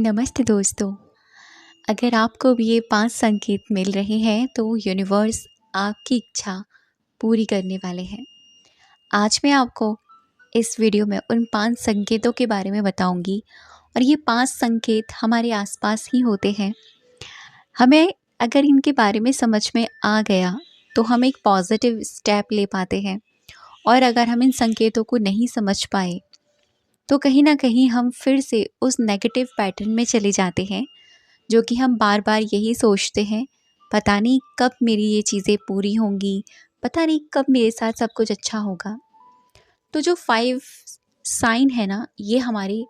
नमस्ते दोस्तों। अगर आपको भी ये 5 संकेत मिल रहे हैं तो यूनिवर्स आपकी इच्छा पूरी करने वाले हैं। आज मैं आपको इस वीडियो में उन 5 संकेतों के बारे में बताऊंगी और ये 5 संकेत हमारे आसपास ही होते हैं। हमें अगर इनके बारे में समझ में आ गया तो हम एक पॉजिटिव स्टेप ले पाते हैं, और अगर हम इन संकेतों को नहीं समझ पाए तो कहीं ना कहीं हम फिर से उस नेगेटिव पैटर्न में चले जाते हैं, जो कि हम बार बार यही सोचते हैं, पता नहीं कब मेरी ये चीज़ें पूरी होंगी, पता नहीं कब मेरे साथ सब कुछ अच्छा होगा। तो जो 5 साइन है ना, ये हमारे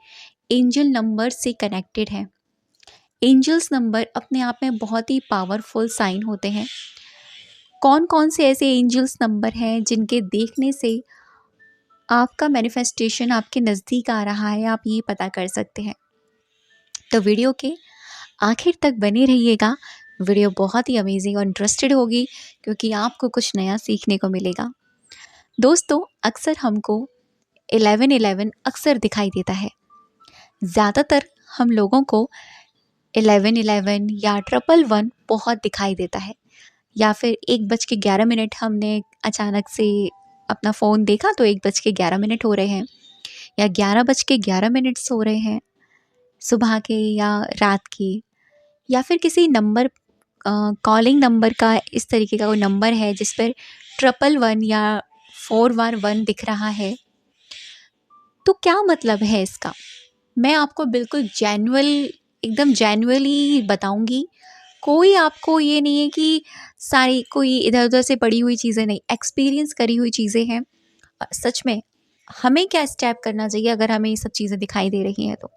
एंजल नंबर से कनेक्टेड है। एंजल्स नंबर अपने आप में बहुत ही पावरफुल साइन होते हैं। कौन कौन से ऐसे एंजल्स नंबर हैं जिनके देखने से आपका मैनिफेस्टेशन आपके नज़दीक आ रहा है, आप ये पता कर सकते हैं। तो वीडियो के आखिर तक बने रहिएगा। वीडियो बहुत ही अमेजिंग और इंटरेस्टेड होगी, क्योंकि आपको कुछ नया सीखने को मिलेगा। दोस्तों, अक्सर हमको 1111 अक्सर दिखाई देता है। ज़्यादातर हम लोगों को 1111 या 111 बहुत दिखाई देता है, या फिर 1:11 हमने अचानक से अपना फ़ोन देखा तो 1:11 हो रहे हैं, या 11:11 हो रहे हैं सुबह के या रात के, या फिर किसी नंबर कॉलिंग नंबर का इस तरीके का कोई नंबर है जिस पर 111 या 411 दिख रहा है। तो क्या मतलब है इसका? मैं आपको बिल्कुल एकदम जेन्युइनली बताऊंगी। कोई आपको ये नहीं है कि सारी कोई इधर उधर से पड़ी हुई चीज़ें नहीं, एक्सपीरियंस करी हुई चीज़ें हैं। सच में हमें क्या स्टेप करना चाहिए अगर हमें ये सब चीज़ें दिखाई दे रही हैं तो?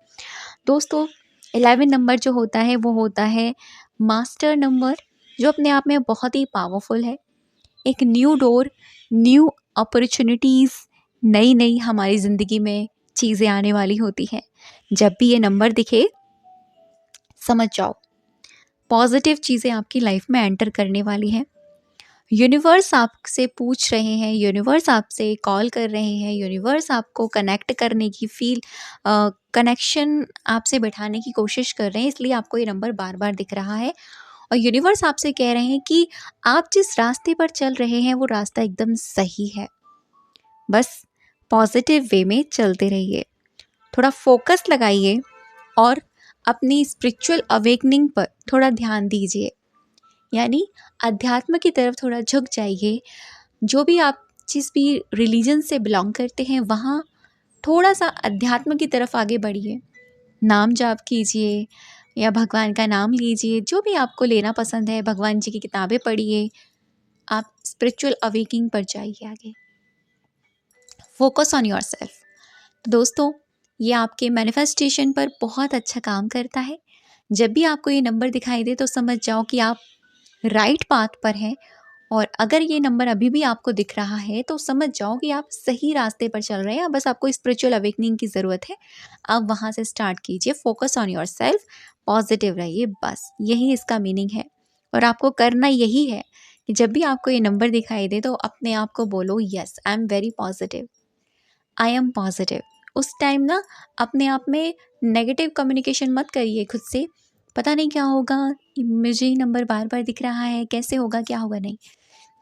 दोस्तों, 11 नंबर जो होता है वो होता है मास्टर नंबर, जो अपने आप में बहुत ही पावरफुल है। एक न्यू डोर, न्यू अपॉर्चुनिटीज़, नई नई हमारी ज़िंदगी में चीज़ें आने वाली होती हैं। जब भी ये नंबर दिखे, समझ जाओ पॉजिटिव चीज़ें आपकी लाइफ में एंटर करने वाली हैं। यूनिवर्स आपसे पूछ रहे हैं, यूनिवर्स आपसे कॉल कर रहे हैं, यूनिवर्स आपको कनेक्ट करने की कनेक्शन आपसे बिठाने की कोशिश कर रहे हैं, इसलिए आपको ये नंबर बार बार दिख रहा है। और यूनिवर्स आपसे कह रहे हैं कि आप जिस रास्ते पर चल रहे हैं वो रास्ता एकदम सही है, बस पॉजिटिव वे में चलते रहिए, थोड़ा फोकस लगाइए और अपनी स्पिरिचुअल अवेकनिंग पर थोड़ा ध्यान दीजिए, यानी अध्यात्म की तरफ थोड़ा झुक जाइए। जो भी आप जिस भी रिलीजन से बिलोंग करते हैं, वहाँ थोड़ा सा अध्यात्म की तरफ आगे बढ़िए। नाम जाप कीजिए या भगवान का नाम लीजिए, जो भी आपको लेना पसंद है, भगवान जी की किताबें पढ़िए, आप स्पिरिचुअल अवेकिंग पर जाइए आगे। Focus on your self. तो दोस्तों, ये आपके मैनिफेस्टेशन पर बहुत अच्छा काम करता है। जब भी आपको ये नंबर दिखाई दे तो समझ जाओ कि आप राइट पाथ पर हैं, और अगर ये नंबर अभी भी आपको दिख रहा है तो समझ जाओ कि आप सही रास्ते पर चल रहे हैं। बस आपको स्पिरिचुअल अवेकनिंग की ज़रूरत है। आप वहाँ से स्टार्ट कीजिए। Focus on your self, positive रहिए, बस यही इसका मीनिंग है। और आपको करना यही है कि जब भी आपको ये नंबर दिखाई दे तो अपने आप को बोलो, yes I am very positive, I am positive. उस टाइम ना अपने आप में नेगेटिव कम्युनिकेशन मत करिए खुद से, पता नहीं क्या होगा, मुझे ही नंबर बार बार दिख रहा है, कैसे होगा, क्या होगा। नहीं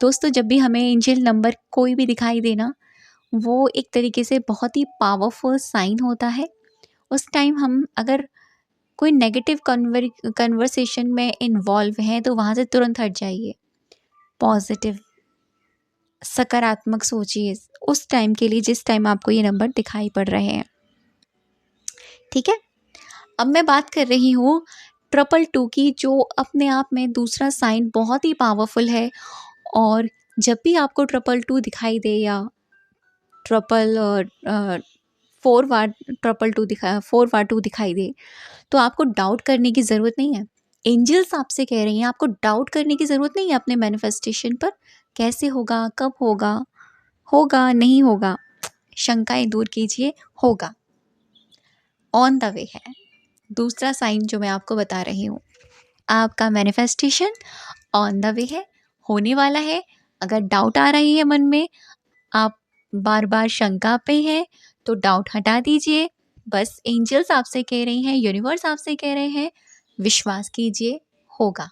दोस्तों, जब भी हमें एंजल नंबर कोई भी दिखाई देना, वो एक तरीके से बहुत ही पावरफुल साइन होता है। उस टाइम हम अगर कोई नेगेटिव कन्वर्सेशन में इन्वॉल्व हैं तो वहाँ से तुरंत हट जाइए। पॉजिटिव, सकारात्मक सोचिए उस टाइम के लिए जिस टाइम आपको ये नंबर दिखाई पड़ रहे हैं। ठीक है, अब मैं बात कर रही हूँ 222 की, जो अपने आप में दूसरा साइन बहुत ही पावरफुल है। और जब भी आपको 222 दिखाई दे या ट्रिपल 4 2 दिखाई दे, तो आपको डाउट करने की ज़रूरत नहीं है। एंजल्स आपसे कह रही हैं आपको डाउट करने की ज़रूरत नहीं है अपने मैनिफेस्टेशन पर। कैसे होगा, कब होगा, होगा नहीं होगा, शंकाएं दूर कीजिए, होगा, ऑन द वे है। दूसरा साइन जो मैं आपको बता रही हूँ, आपका मैनिफेस्टेशन ऑन द वे है, होने वाला है। अगर डाउट आ रही है मन में, आप बार बार शंका पे हैं, तो डाउट हटा दीजिए, बस एंजल्स आपसे कह रही हैं, यूनिवर्स आपसे कह रहे हैं, विश्वास कीजिए, होगा।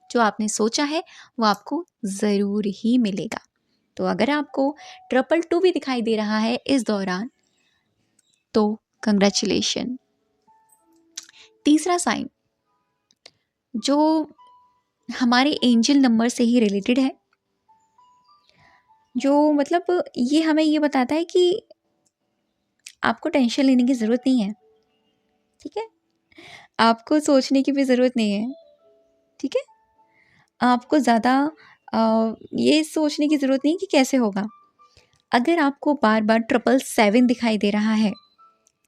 जो आपने सोचा है वो आपको ज़रूर ही मिलेगा। तो अगर आपको 222 भी दिखाई दे रहा है इस दौरान, तो कंग्रेचुलेशन। तीसरा साइन जो हमारे एंजल नंबर से ही रिलेटेड है, जो मतलब ये हमें ये बताता है कि आपको टेंशन लेने की ज़रूरत नहीं है, ठीक है? आपको सोचने की भी ज़रूरत नहीं है, ठीक है? आपको ज़्यादा ये सोचने की ज़रूरत नहीं कि कैसे होगा। अगर आपको बार-बार 777 दिखाई दे रहा है,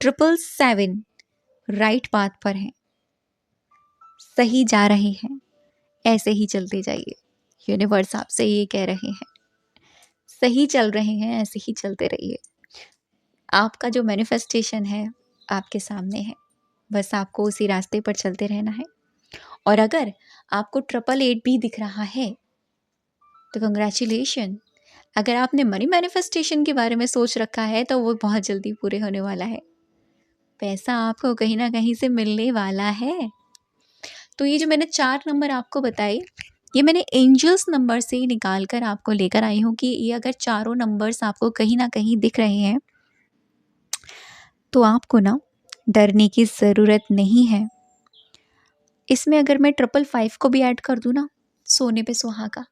777 राइट पाथ पर हैं, सही जा रहे हैं, ऐसे ही चलते जाइए। यूनिवर्स आपसे ये कह रहे हैं, सही चल रहे हैं, ऐसे ही चलते रहिए। आपका जो मैनिफेस्टेशन है आपके सामने है, बस आपको उसी रास्ते पर चलते रहना है। और अगर आपको 888 भी दिख रहा है तो कंग्रेचुलेशन। अगर आपने मनी मैनिफेस्टेशन के बारे में सोच रखा है तो वो बहुत जल्दी पूरे होने वाला है। पैसा आपको कहीं ना कहीं से मिलने वाला है। तो ये जो मैंने 4 नंबर आपको बताए, ये मैंने एंजल्स नंबर से ही निकाल कर आपको लेकर आई हूँ कि ये अगर चारों नंबर्स आपको कहीं ना कहीं दिख रहे हैं तो आपको ना डरने की ज़रूरत नहीं है। इसमें अगर मैं 555 को भी ऐड कर दूँ ना, सोने पे सुहागा।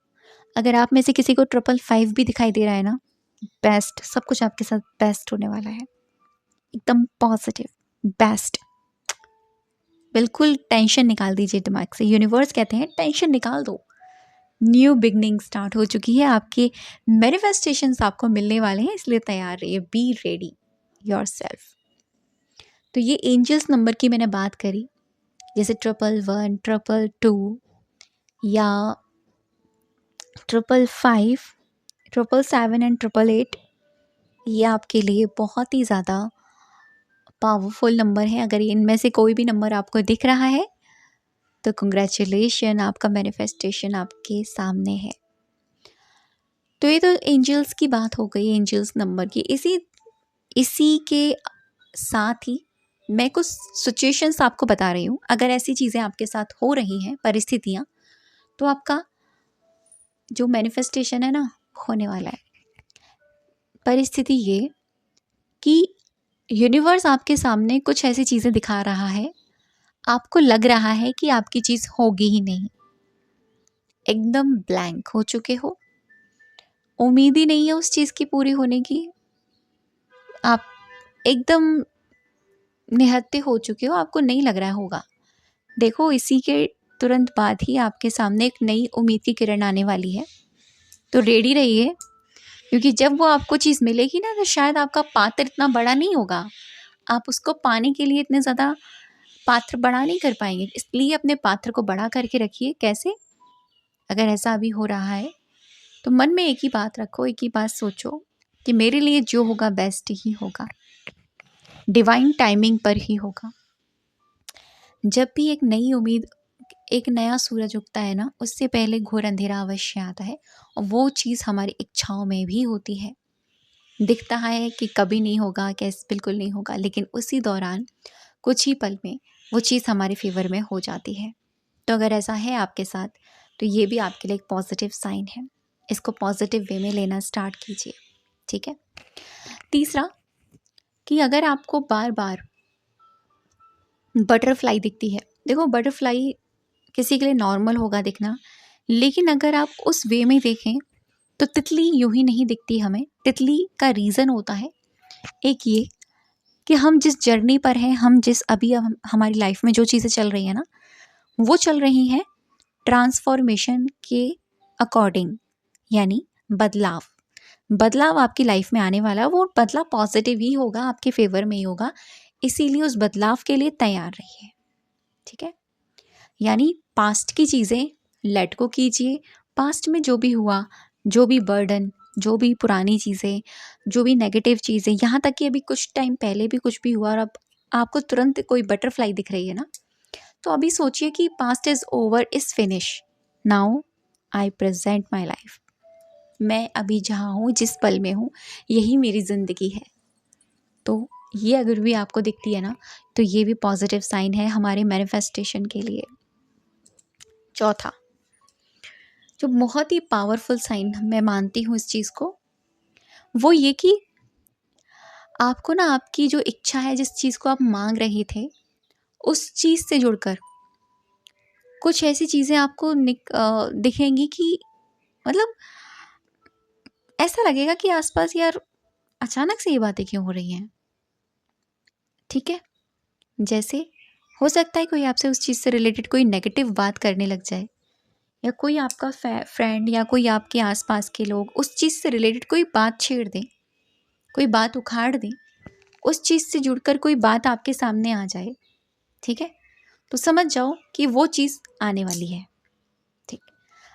अगर आप में से किसी को 555 भी दिखाई दे रहा है ना, बेस्ट, सब कुछ आपके साथ बेस्ट होने वाला है। एकदम पॉजिटिव, बेस्ट। बिल्कुल टेंशन निकाल दीजिए दिमाग से। यूनिवर्स कहते हैं टेंशन निकाल दो। न्यू बिगनिंग स्टार्ट हो चुकी है। आपके मैनिफेस्टेशंस आपको मिलने वाले हैं, इसलिए तैयार रहिए। Be ready yourself. तो ये एंजल्स नंबर की मैंने बात करी, जैसे 111, 222 या 555, 777 एंड 888। ये आपके लिए बहुत ही ज़्यादा पावरफुल नंबर है। अगर इनमें से कोई भी नंबर आपको दिख रहा है तो कंग्रेचुलेशन, आपका मैनिफेस्टेशन आपके सामने है। तो ये तो एंजल्स की बात हो गई, एंजल्स नंबर की। इसी के साथ ही मैं कुछ सिचुएशंस आपको बता रही हूँ। अगर ऐसी चीज़ें आपके साथ हो रही हैं, परिस्थितियाँ, तो आपका जो मैनिफेस्टेशन है ना, होने वाला है। परिस्थिति ये कि यूनिवर्स आपके सामने कुछ ऐसी चीज़ें दिखा रहा है, आपको लग रहा है कि आपकी चीज़ होगी ही नहीं, एकदम ब्लैंक हो चुके हो, उम्मीद ही नहीं है उस चीज़ की पूरी होने की, आप एकदम निहत्थे हो चुके हो, आपको नहीं लग रहा होगा। देखो, इसी के तुरंत बाद ही आपके सामने एक नई उम्मीद की किरण आने वाली है। तो रेडी रहिए, क्योंकि जब वो आपको चीज़ मिलेगी ना, तो शायद आपका पात्र इतना बड़ा नहीं होगा, आप उसको पाने के लिए इतने ज़्यादा पात्र बड़ा नहीं कर पाएंगे। इसलिए अपने पात्र को बड़ा करके रखिए। कैसे? अगर ऐसा अभी हो रहा है तो मन में एक ही बात रखो, एक ही बात सोचो कि मेरे लिए जो होगा बेस्ट ही होगा, डिवाइन टाइमिंग पर ही होगा। जब भी एक नई उम्मीद, एक नया सूरज उगता है ना, उससे पहले घोर अंधेरा अवश्य आता है, और वो चीज़ हमारी इच्छाओं में भी होती है। दिखता है कि कभी नहीं होगा, कैसे बिल्कुल नहीं होगा, लेकिन उसी दौरान कुछ ही पल में वो चीज़ हमारे फेवर में हो जाती है। तो अगर ऐसा है आपके साथ, तो ये भी आपके लिए एक पॉजिटिव साइन है। इसको पॉजिटिव वे में लेना स्टार्ट कीजिए, ठीक है। तीसरा, कि अगर आपको बार बार बटरफ्लाई दिखती है, देखो बटरफ्लाई किसी के लिए नॉर्मल होगा दिखना, लेकिन अगर आप उस वे में देखें तो तितली यूं ही नहीं दिखती हमें। तितली का रीज़न होता है एक ये कि हम जिस जर्नी पर हैं, हम जिस अभी हमारी लाइफ में जो चीज़ें चल रही हैं ना, वो चल रही हैं ट्रांसफॉर्मेशन के अकॉर्डिंग, यानी बदलाव। बदलाव आपकी लाइफ में आने वाला है, वो बदलाव पॉजिटिव ही होगा, आपके फेवर में ही होगा। इसीलिए उस बदलाव के लिए तैयार रहिए, ठीक है। यानी पास्ट की चीज़ें लेट गो कीजिए। पास्ट में जो भी हुआ, जो भी बर्डन, जो भी पुरानी चीज़ें, जो भी नेगेटिव चीज़ें, यहाँ तक कि अभी कुछ टाइम पहले भी कुछ भी हुआ और अब आपको तुरंत कोई बटरफ्लाई दिख रही है ना, तो अभी सोचिए कि past is over, is finish, now I present my life. मैं अभी जहाँ हूँ, जिस पल में हूँ, यही मेरी ज़िंदगी है। तो ये अगर भी आपको दिखती है ना, तो ये भी पॉजिटिव साइन है हमारे मैनिफेस्टेशन के लिए। चौथा, जो बहुत ही पावरफुल साइन मैं मानती हूँ इस चीज़ को, वो ये कि आपको ना आपकी जो इच्छा है, जिस चीज़ को आप मांग रहे थे, उस चीज़ से जुड़कर कुछ ऐसी चीज़ें आपको दिखेंगी कि मतलब ऐसा लगेगा कि आसपास यार अचानक से ये बातें क्यों हो रही हैं। ठीक है, जैसे हो सकता है कोई आपसे उस चीज़ से रिलेटेड कोई नेगेटिव बात करने लग जाए, या कोई आपका फ्रेंड या कोई आपके आसपास के लोग उस चीज़ से रिलेटेड कोई बात छेड़ दें, कोई बात उखाड़ दें, उस चीज़ से जुड़कर कोई बात आपके सामने आ जाए। ठीक है, तो समझ जाओ कि वो चीज़ आने वाली है। ठीक,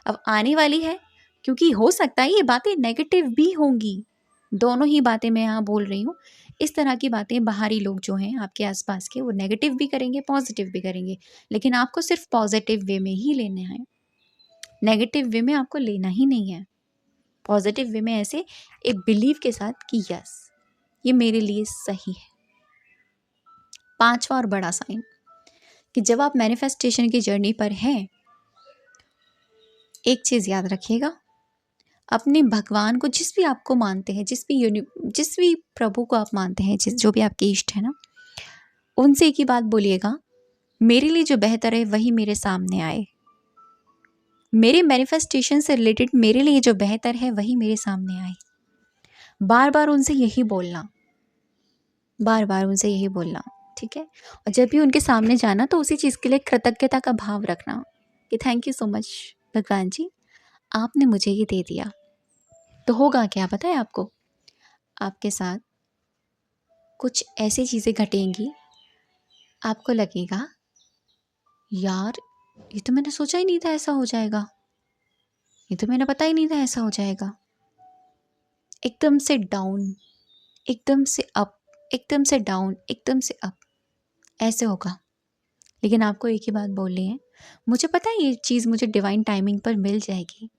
अब आने वाली है क्योंकि हो सकता है ये बातें नेगेटिव भी होंगी। दोनों ही बातें मैं यहाँ बोल रही हूँ। इस तरह की बातें बाहरी लोग जो हैं आपके आसपास के, वो नेगेटिव भी करेंगे, पॉजिटिव भी करेंगे, लेकिन आपको सिर्फ पॉजिटिव वे में ही लेने हैं। नेगेटिव वे में आपको लेना ही नहीं है। पॉजिटिव वे में ऐसे एक बिलीव के साथ कि यस, ये मेरे लिए सही है। पांचवा और बड़ा साइन कि जब आप मैनिफेस्टेशन की जर्नी पर हैं, एक चीज़ याद रखिएगा, अपने भगवान को, जिस भी आपको मानते हैं, जिस भी प्रभु को आप मानते हैं, जो भी आपके इष्ट है ना, उनसे एक ही बात बोलिएगा, मेरे लिए जो बेहतर है वही मेरे सामने आए। मेरे मैनिफेस्टेशन से रिलेटेड मेरे लिए जो बेहतर है वही मेरे सामने आए। बार बार उनसे यही बोलना, बार बार उनसे यही बोलना। ठीक है, और जब भी उनके सामने जाना तो उसी चीज़ के लिए कृतज्ञता का भाव रखना कि थैंक यू सो मच भगवान जी, आपने मुझे ये दे दिया। तो होगा क्या पता है आपको, आपके साथ कुछ ऐसी चीज़ें घटेंगी, आपको लगेगा यार ये तो मैंने सोचा ही नहीं था ऐसा हो जाएगा, ये तो मैंने पता ही नहीं था ऐसा हो जाएगा। एकदम से डाउन, एकदम से अप, एकदम से डाउन, एकदम से अप, ऐसे होगा। लेकिन आपको एक ही बात बोलनी है, मुझे पता है ये चीज़ मुझे डिवाइन टाइमिंग पर मिल जाएगी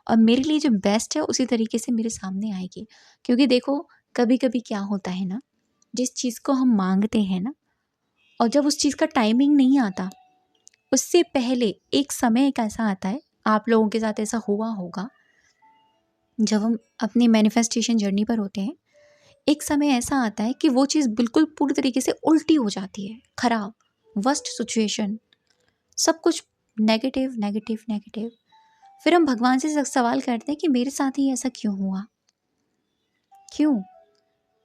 और मेरे लिए जो बेस्ट है उसी तरीके से मेरे सामने आएगी। क्योंकि देखो, कभी कभी क्या होता है ना, जिस चीज़ को हम मांगते हैं ना, और जब उस चीज़ का टाइमिंग नहीं आता, उससे पहले एक समय एक ऐसा आता है, आप लोगों के साथ ऐसा हुआ होगा, जब हम अपनी मैनिफेस्टेशन जर्नी पर होते हैं, एक समय ऐसा आता है कि वो चीज़ बिल्कुल पूरी तरीके से उल्टी हो जाती है, खराब, वर्स्ट सिचुएशन, सब कुछ नेगेटिव नेगेटिव नेगेटिव। फिर हम भगवान से सवाल करते हैं कि मेरे साथ ही ऐसा क्यों हुआ, क्यों,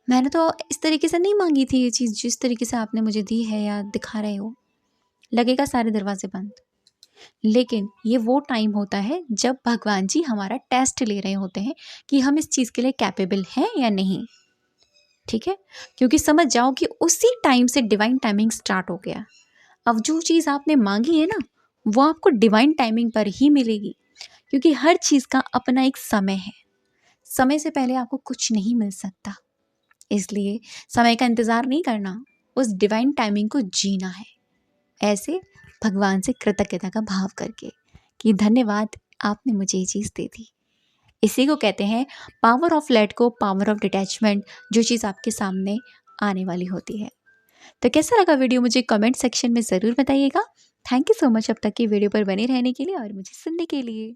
मैंने तो इस तरीके से नहीं मांगी थी ये चीज़ जिस तरीके से आपने मुझे दी है या दिखा रहे हो। लगेगा सारे दरवाजे बंद, लेकिन ये वो टाइम होता है जब भगवान जी हमारा टेस्ट ले रहे होते हैं कि हम इस चीज़ के लिए कैपेबल हैं या नहीं। ठीक है, क्योंकि समझ जाओ कि उसी टाइम से डिवाइन टाइमिंग स्टार्ट हो गया। अब जो चीज़ आपने मांगी है ना, वो आपको डिवाइन टाइमिंग पर ही मिलेगी, क्योंकि हर चीज़ का अपना एक समय है। समय से पहले आपको कुछ नहीं मिल सकता, इसलिए समय का इंतज़ार नहीं करना, उस डिवाइन टाइमिंग को जीना है, ऐसे भगवान से कृतज्ञता का भाव करके कि धन्यवाद, आपने मुझे ये चीज़ दे दी। इसी को कहते हैं power of let go, power of detachment, जो चीज़ आपके सामने आने वाली होती है। तो कैसा लगा वीडियो, मुझे कमेंट सेक्शन में ज़रूर बताइएगा। थैंक यू सो मच अब तक की वीडियो पर बने रहने के लिए और मुझे सुनने के लिए।